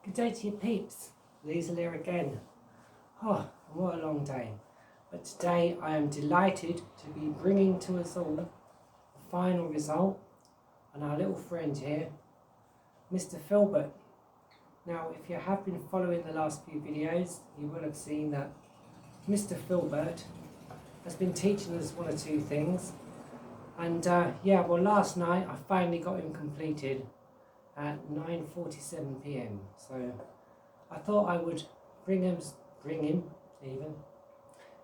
Good day to you peeps, Liesl here again. Oh, what a long day. But today I am delighted to be bringing to us all the final result on our little friend here, Mr. Filbert. Now, if you have been following the last few videos, you will have seen that Mr. Filbert has been teaching us one or two things. And last night I finally got him completed at 9:47 p.m. So I thought I would bring him even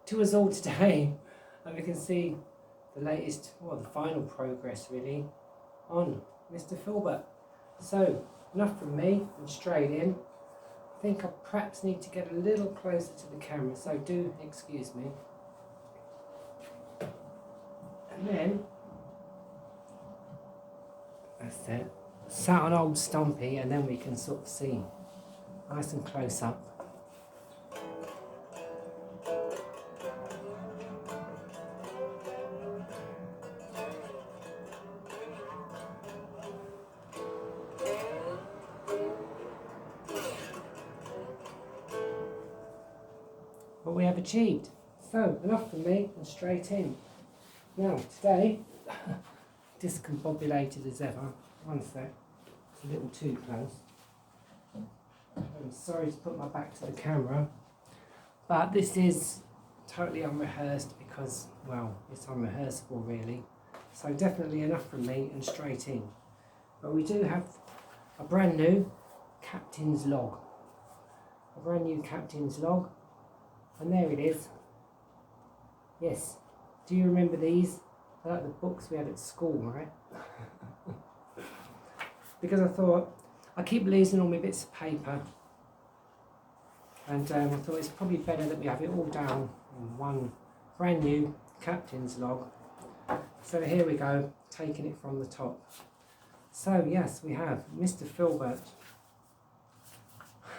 to us all today, and we can see the latest, the final progress really on Mr. Filbert. So enough from me and straight in. I think I perhaps need to get a little closer to the camera, so do excuse me. And then that's it. Sat on old Stumpy, and then we can sort of see nice and close up. What we have achieved. So enough from me and straight in. Now today, discombobulated as ever. One sec, it's a little too close. I'm sorry to put my back to the camera, but this is totally unrehearsed because, it's unrehearsable really. So definitely enough from me and straight in. But we do have a brand new captain's log. A brand new captain's log. And there it is. Yes. Do you remember these? They're like the books we had at school, right? Because I thought, I keep losing all my bits of paper, and I thought it's probably better that we have it all down in one brand new captain's log. So here we go, taking it from the top. So yes, we have Mr. Filbert.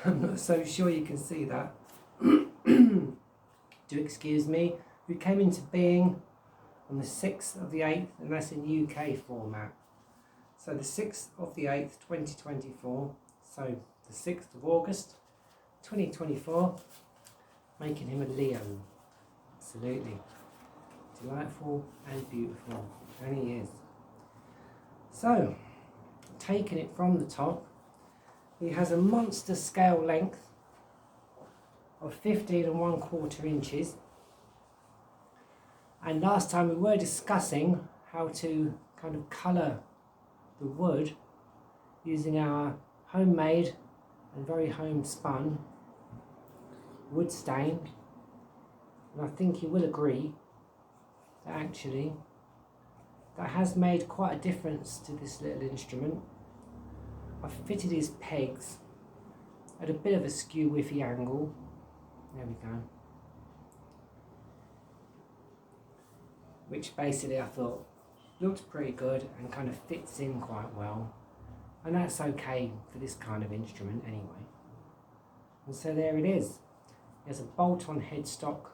I'm not so sure you can see that. Do excuse me. Who came into being on the 6th of the 8th, and that's in UK format. So the 6th of the 8th, 2024, so the 6th of August, 2024, making him a Leo. Absolutely. Delightful and beautiful, and he is. So, taking it from the top, he has a monster scale length of 15 1/4 inches. And last time we were discussing how to kind of colour the wood using our homemade and very homespun wood stain, and I think you will agree that actually that has made quite a difference to this little instrument. I've fitted his pegs at a bit of a skew whiffy angle. There we go. Which basically I thought looks pretty good and kind of fits in quite well, and that's okay for this kind of instrument anyway. And so there it is. There's a bolt-on headstock,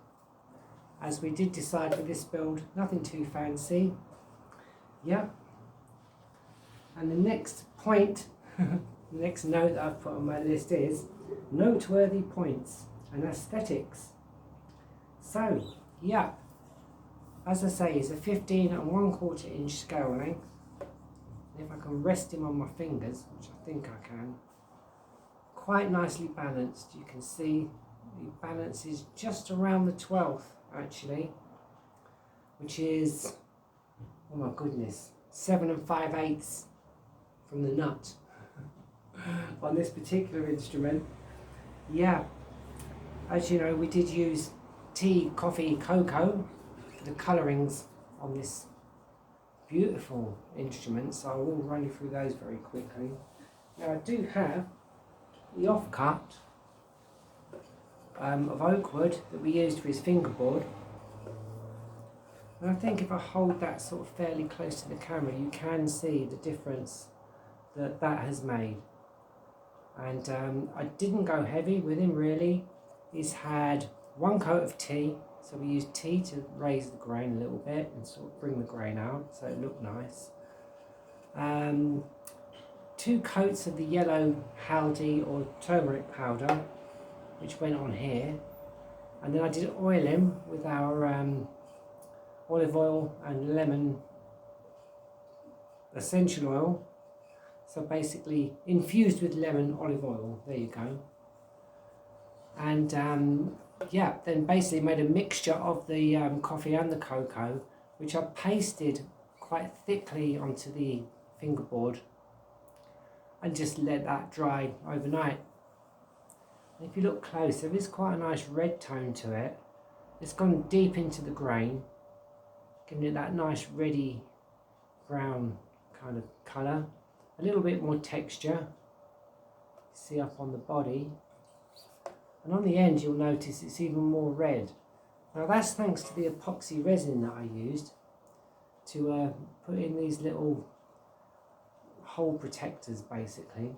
as we did decide for this build, nothing too fancy. Yep. And the next point, the next note that I've put on my list is noteworthy points and aesthetics. So, yeah. As I say, it's a 15 1/4 inch scale length. And if I can rest him on my fingers, which I think I can, quite nicely balanced. You can see he balances just around the 12th actually, which is, oh my goodness, 7 5/8 from the nut on this particular instrument. Yeah, as you know, we did use tea, coffee, cocoa, the colourings on this beautiful instrument, so I will run you through those very quickly. Now I do have the offcut of oak wood that we used for his fingerboard, and I think if I hold that sort of fairly close to the camera, you can see the difference that has made. And I didn't go heavy with him really. He's had one coat of tea. So we used tea to raise the grain a little bit and sort of bring the grain out so it looked nice. 2 coats of the yellow haldi or turmeric powder, which went on here, and then I did oil him with our olive oil and lemon essential oil. So basically infused with lemon olive oil, there you go. And yeah, then basically made a mixture of the coffee and the cocoa, which I pasted quite thickly onto the fingerboard and just let that dry overnight. And if you look close, there is quite a nice red tone to it. It's gone deep into the grain, giving it that nice reddy brown kind of colour. A little bit more texture, see up on the body. And on the end you'll notice it's even more red. Now that's thanks to the epoxy resin that I used to put in these little hole protectors basically,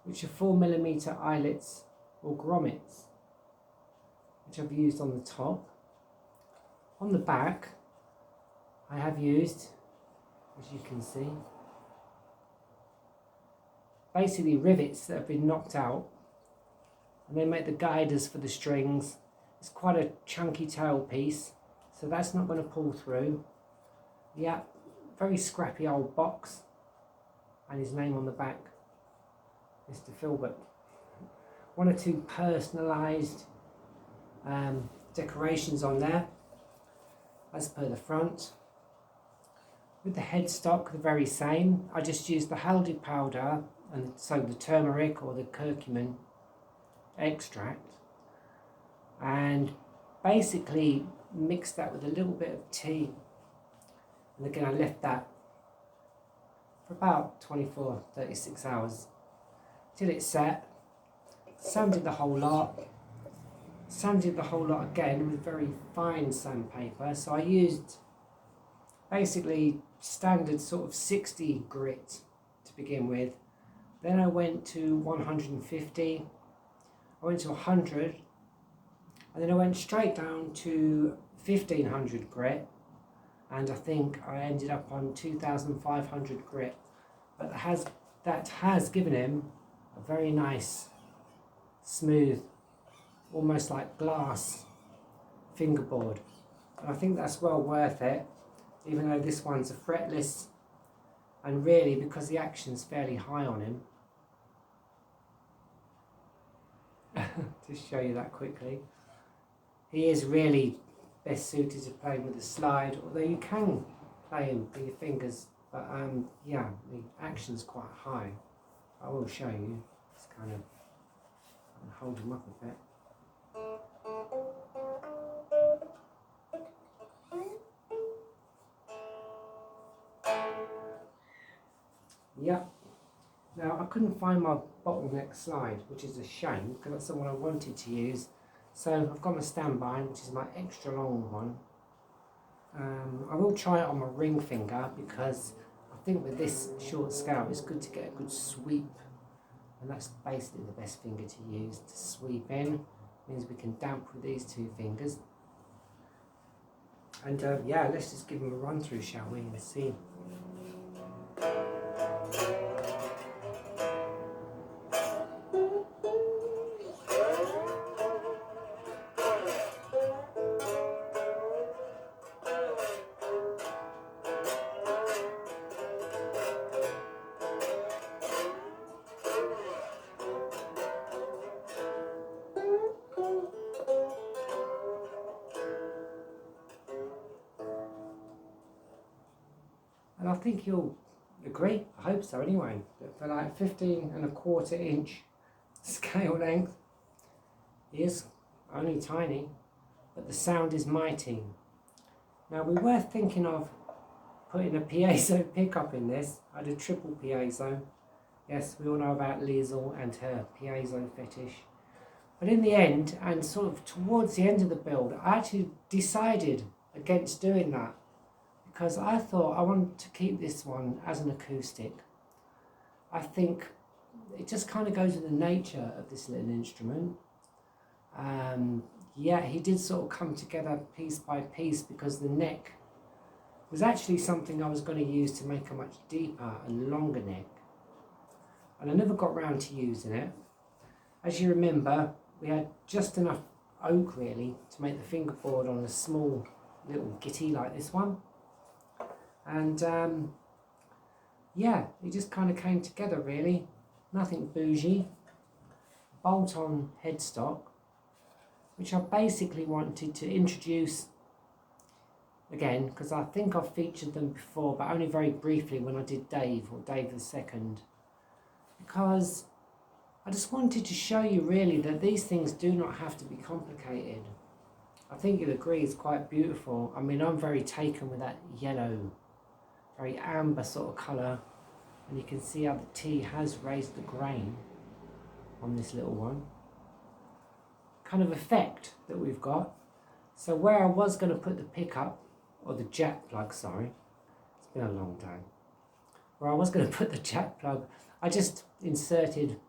which are 4mm eyelets or grommets, which I've used on the top. On the back I have used, as you can see, basically rivets that have been knocked out, and they make the guiders for the strings. It's quite a chunky tail piece, so that's not going to pull through. Yeah, very scrappy old box, and his name on the back, Mr. Filbert. 1 or 2 personalised decorations on there, as per the front. With the headstock, the very same. I just used the haldi powder, and so the turmeric or the curcumin extract, and basically mixed that with a little bit of tea, and again I left that for about 24-36 hours till it set. Sanded the whole lot again with very fine sandpaper. So I used basically standard sort of 60 grit to begin with. Then I went to 150, I went to 100, and then I went straight down to 1500 grit, and I think I ended up on 2500 grit. But that has given him a very nice, smooth, almost like glass fingerboard. And I think that's well worth it, even though this one's a fretless, and really because the action's fairly high on him. Just show you that quickly. He is really best suited to playing with a slide, although you can play him with your fingers, but yeah, the action's quite high. I will show you. Just kind of hold him up a bit. Yep. Now I couldn't find my bottleneck slide, which is a shame because that's the one I wanted to use. So I've got my standby, which is my extra long one. I will try it on my ring finger because I think with this short scale it's good to get a good sweep, and that's basically the best finger to use to sweep in. Means we can damp with these 2 fingers. And yeah, let's just give them a run through, shall we, and see. And I think you'll agree, I hope so anyway, that for like 15¼ inch scale length, he is only tiny, but the sound is mighty. Now we were thinking of putting a piezo pickup in this. I had a triple piezo. Yes, we all know about Liesl and her piezo fetish. But in the end, and sort of towards the end of the build, I actually decided against doing that, because I thought I wanted to keep this one as an acoustic. I think it just kind of goes with the nature of this little instrument. Yeah, he did sort of come together piece by piece because the neck was actually something I was going to use to make a much deeper and longer neck. and I never got round to using it. As you remember, we had just enough oak really to make the fingerboard on a small little gitty like this one, and yeah, it just kind of came together really. Nothing bougie. Bolt-on headstock, which I basically wanted to introduce again, because I think I've featured them before, but only very briefly when I did Dave, or Dave II, because I just wanted to show you really that these things do not have to be complicated. I think you'll agree it's quite beautiful. I mean, I'm very taken with that yellow, very amber sort of colour, and you can see how the tea has raised the grain on this little one. Kind of effect that we've got. So where I was going to put the pickup, or the jack plug, sorry, it's been a long day. Where I was going to put the jack plug, I just inserted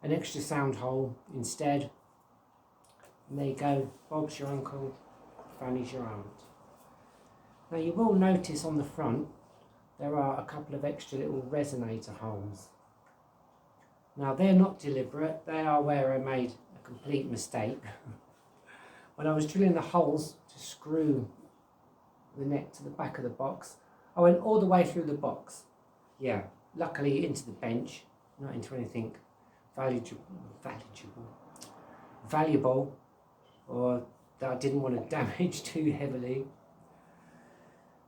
an extra sound hole instead. And there you go, Bob's your uncle, Fanny's your aunt. Now you will notice on the front there are a couple of extra little resonator holes. Now they're not deliberate, they are where I made a complete mistake. When I was drilling the holes to screw the neck to the back of the box, I went all the way through the box. Yeah, luckily into the bench, not into anything valuable, or that I didn't want to damage too heavily.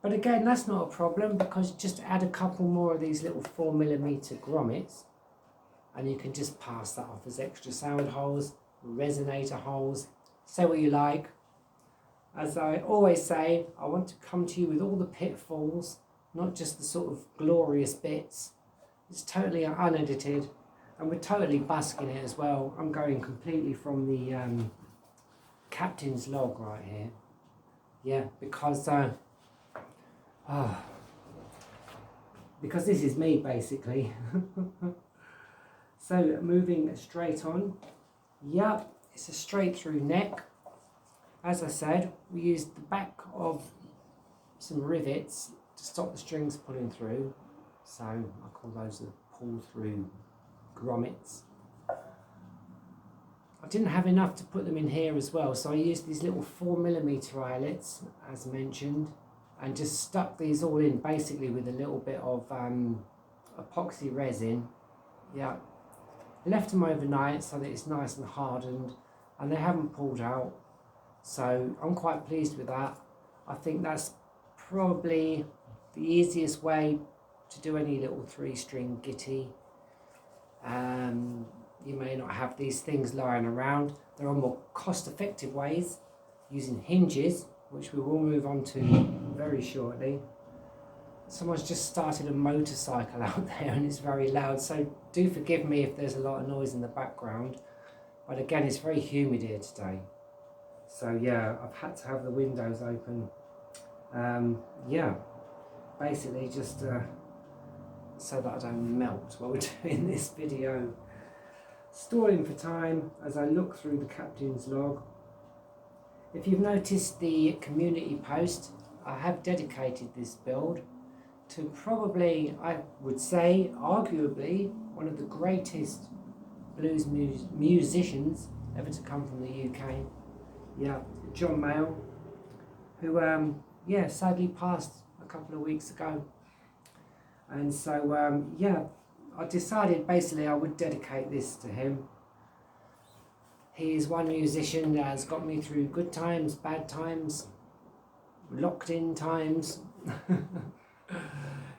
But again, that's not a problem, because just add a couple more of these little 4mm grommets and you can just pass that off as extra sound holes, resonator holes, say what you like. As I always say, I want to come to you with all the pitfalls, not just the sort of glorious bits. It's totally unedited, and we're totally busking it as well. I'm going completely from the captain's log right here. Yeah, because this is me basically. So moving straight on. Yep, it's a straight through neck. As I said, we used the back of some rivets to stop the strings pulling through. So I call those the pull through grommets. I didn't have enough to put them in here as well, so I used these little 4mm eyelets, as mentioned, and just stuck these all in basically with a little bit of epoxy resin. Yeah, left them overnight so that it's nice and hardened, and they haven't pulled out. So I'm quite pleased with that. I think that's probably the easiest way to do any little 3-string gitty. You may not have these things lying around. There are more cost-effective ways using hinges, which we will move on to very shortly. Someone's just started a motorcycle out there and it's very loud, so do forgive me if there's a lot of noise in the background. But again, it's very humid here today. So yeah, I've had to have the windows open. Yeah, basically just so that I don't melt while we're doing this video. Stalling for time as I look through the captain's log. If you've noticed the community post, I have dedicated this build to probably, I would say, arguably, one of the greatest blues musicians ever to come from the UK. Yeah, John Mayall, who yeah, sadly passed a couple of weeks ago. And so yeah, I decided basically I would dedicate this to him. He is one musician that has got me through good times, bad times, locked in times.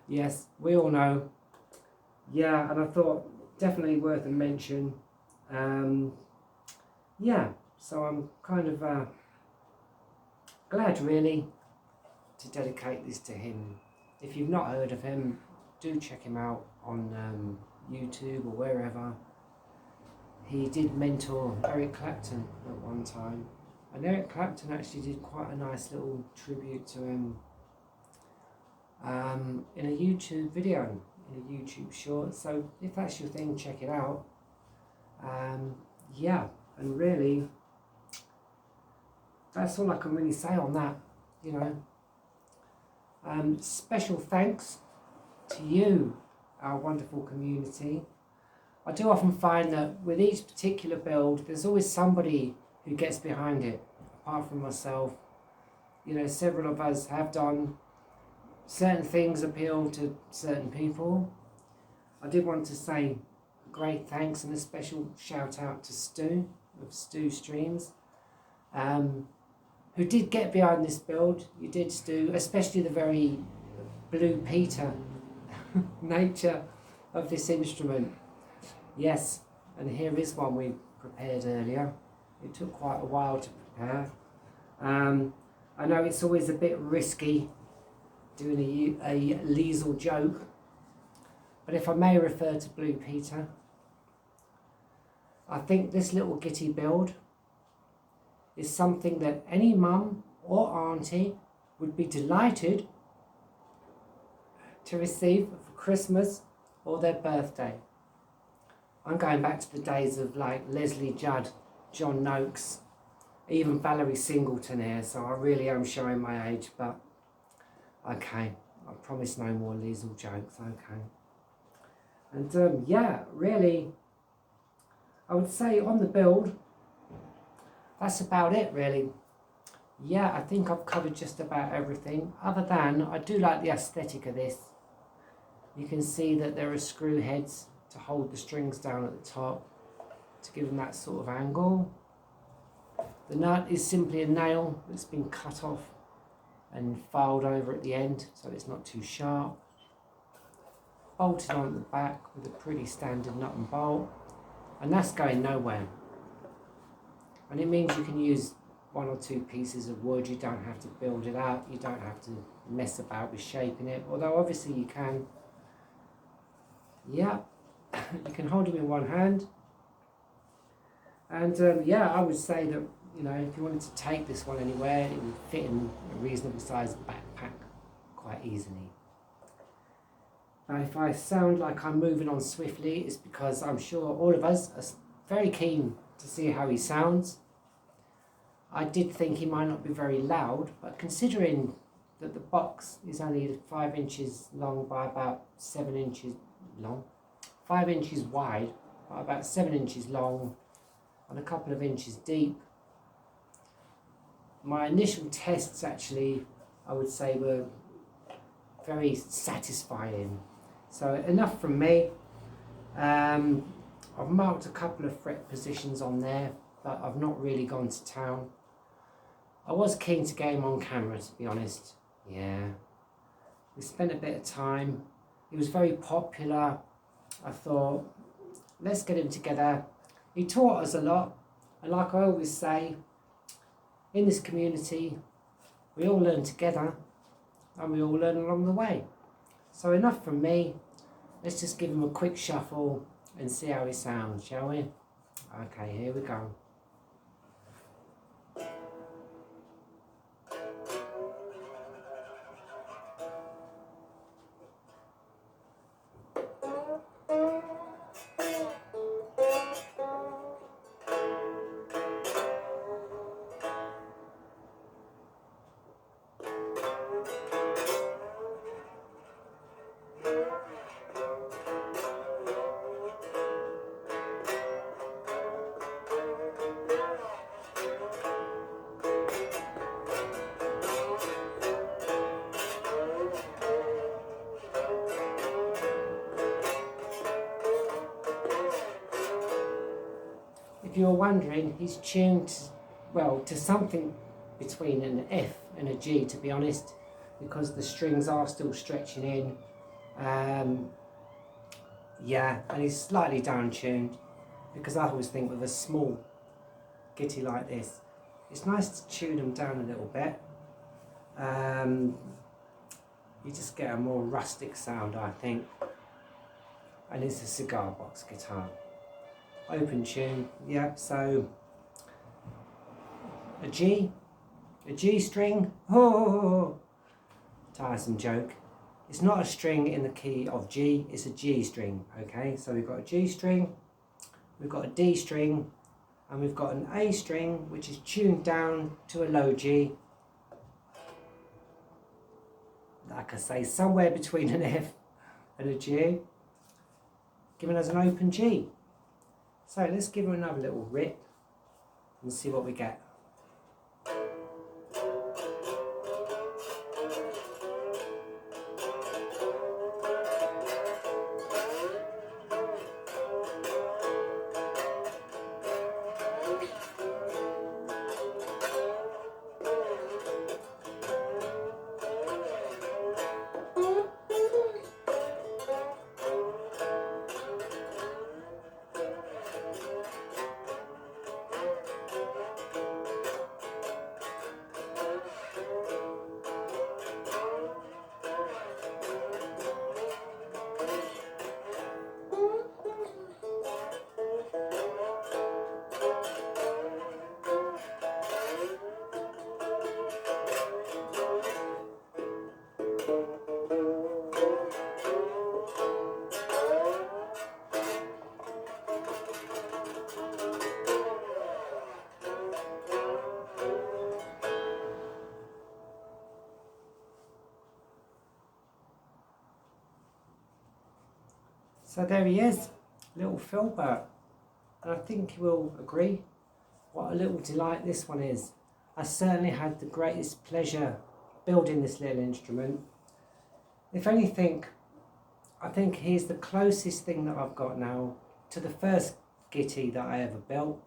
Yes, we all know. Yeah, and I thought definitely worth a mention. Yeah, so I'm kind of glad really to dedicate this to him. If you've not heard of him, do check him out on YouTube or wherever. He did mentor Eric Clapton at one time, and Eric Clapton actually did quite a nice little tribute to him in a YouTube video, in a YouTube short. So if that's your thing, check it out. Yeah, and really that's all I can really say on that, you know. Special thanks to you, our wonderful community. I do often find that with each particular build, there's always somebody who gets behind it, apart from myself. You know, several of us have done certain things appeal to certain people. I did want to say a great thanks and a special shout out to Stu of Stu Streams, who did get behind this build. You did, Stu, especially the very Blue Peter nature of this instrument. Yes, and here is one we prepared earlier. It took quite a while to prepare. I know it's always a bit risky doing a Liesel joke, but if I may refer to Blue Peter, I think this little gitty build is something that any mum or auntie would be delighted to receive for Christmas or their birthday. I'm going back to the days of like Leslie Judd, John Noakes, even Valerie Singleton here, so I really am showing my age, but okay, I promise no more Liesel jokes, okay. And yeah, really, I would say on the build, that's about it really. Yeah, I think I've covered just about everything, other than I do like the aesthetic of this. You can see that there are screw heads to hold the strings down at the top, to give them that sort of angle. The nut is simply a nail that's been cut off and filed over at the end so it's not too sharp. Bolted on at the back with a pretty standard nut and bolt, and that's going nowhere. And it means you can use one or two pieces of wood, you don't have to build it out, you don't have to mess about with shaping it, although obviously you can. Yeah, you can hold them in one hand. And yeah, I would say that, you know, if you wanted to take this one anywhere, it would fit in a reasonably sized backpack quite easily. Now, if I sound like I'm moving on swiftly, it's because I'm sure all of us are very keen to see how he sounds. I did think he might not be very loud, but considering that the box is only 5 inches long by about 7 inches long, 5 inches wide by about 7 inches long and a couple of inches deep, my initial tests actually, I would say, were very satisfying. So enough from me. I've marked a couple of fret positions on there, but I've not really gone to town. I was keen to get him on camera, to be honest. Yeah, we spent a bit of time. He was very popular. I thought, let's get him together. He taught us a lot, and like I always say, in this community, we all learn together, and we all learn along the way. So enough from me. Let's just give him a quick shuffle and see how he sounds, shall we? Okay, here we go. If you're wondering, he's tuned, well, to something between an F and a G, to be honest, because the strings are still stretching in. Yeah, and he's slightly down-tuned, because I always think with a small gitty like this, it's nice to tune them down a little bit. You just get a more rustic sound, I think. And it's a cigar box guitar. Open tune, yeah, so a G string, oh, tiresome joke. It's not a string in the key of G, it's a G string, okay? So we've got a G string, we've got a D string, and we've got an A string, which is tuned down to a low G. Like I say, somewhere between an F and a G. giving us an open G. So let's give her another little rip and see what we get. So there he is, little Filbert, and I think you will agree what a little delight this one is. I certainly had the greatest pleasure building this little instrument. If anything, I think he's the closest thing that I've got now to the first Gitty that I ever built,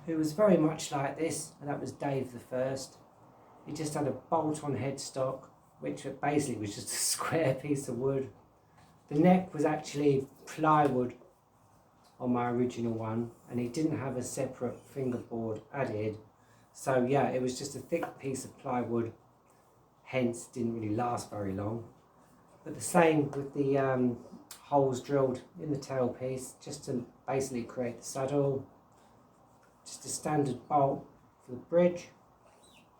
who was very much like this, and that was Dave the First. He just had a bolt-on headstock, which basically was just a square piece of wood. The neck was actually plywood on my original one, and he didn't have a separate fingerboard added. So yeah, it was just a thick piece of plywood, hence didn't really last very long. But the same with the holes drilled in the tailpiece, just to basically create the saddle. Just a standard bolt for the bridge,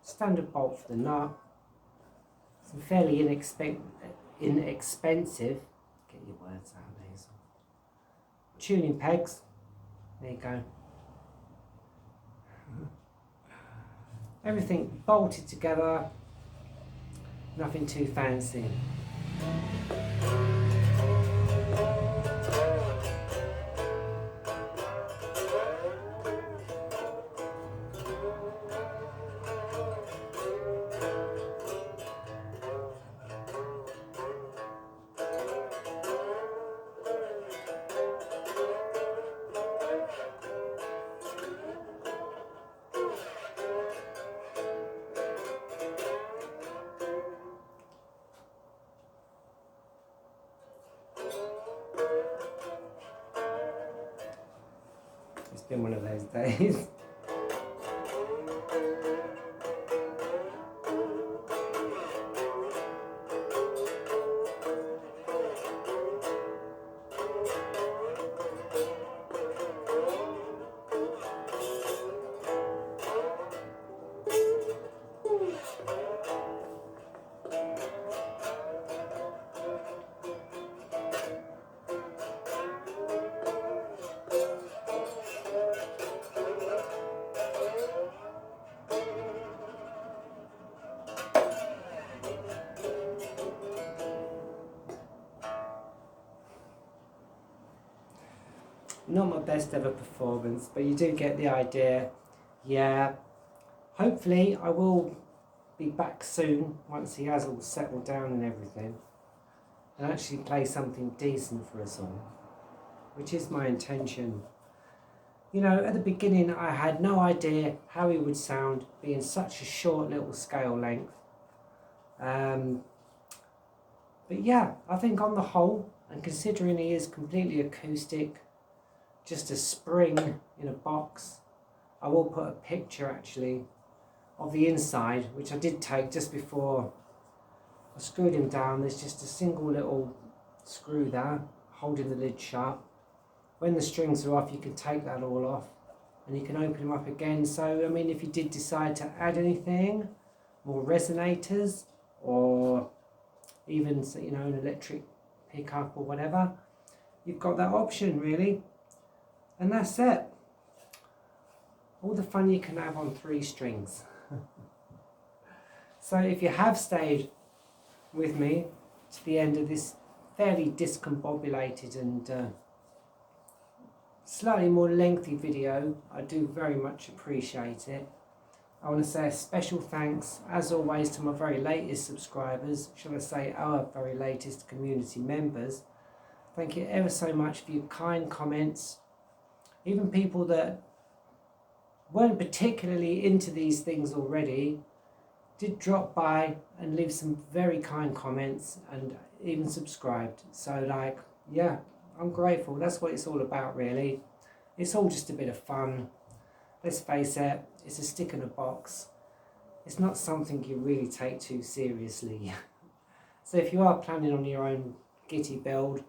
standard bolt for the nut, some fairly inexpensive, get your words out, Hazel, tuning pegs, there you go. Everything bolted together, nothing too fancy. It's been one of those days. Not my best ever performance, but you do get the idea. Yeah, hopefully I will be back soon once he has all settled down and everything, and actually play something decent for us all, which is my intention. You know, at the beginning I had no idea how he would sound being such a short little scale length. But yeah, I think on the whole, and considering he is completely acoustic, just a spring in a box, I will put a picture actually of the inside, which I did take just before I screwed him down. There's just a single little screw there holding the lid shut. When the strings are off, you can take that all off and you can open them up again. So I mean, if you did decide to add anything, more resonators, or even, you know, an electric pickup or whatever, you've got that option really. And that's it. All the fun you can have on 3 strings. So if you have stayed with me to the end of this fairly discombobulated and slightly more lengthy video, I do very much appreciate it. I want to say a special thanks, as always, to my very latest subscribers, shall I say our very latest community members. Thank you ever so much for your kind comments. Even people that weren't particularly into these things already did drop by and leave some very kind comments and even subscribed. So like, yeah, I'm grateful. That's what it's all about really. It's all just a bit of fun. Let's face it, it's a stick in a box. It's not something you really take too seriously. So if you are planning on your own gitty build,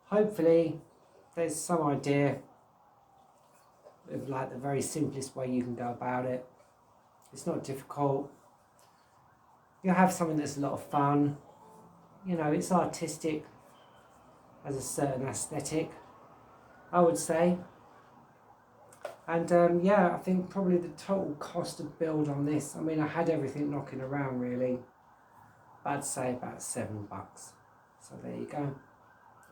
hopefully there's some idea of like the very simplest way you can go about it. It's not difficult. You'll have something that's a lot of fun. You know, it's artistic, has a certain aesthetic, I would say. And yeah, I think probably the total cost of build on this, I mean, I had everything knocking around really, but I'd say about $7. So there you go.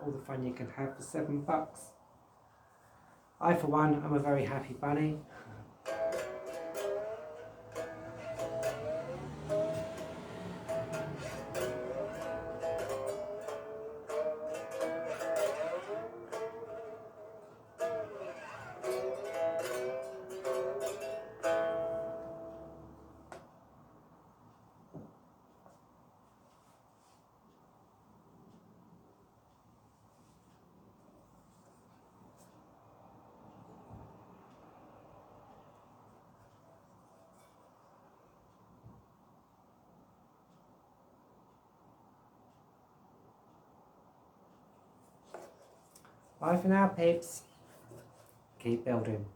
All the fun you can have for $7. I, for one, am a very happy bunny. Bye for now, peeps. Keep building.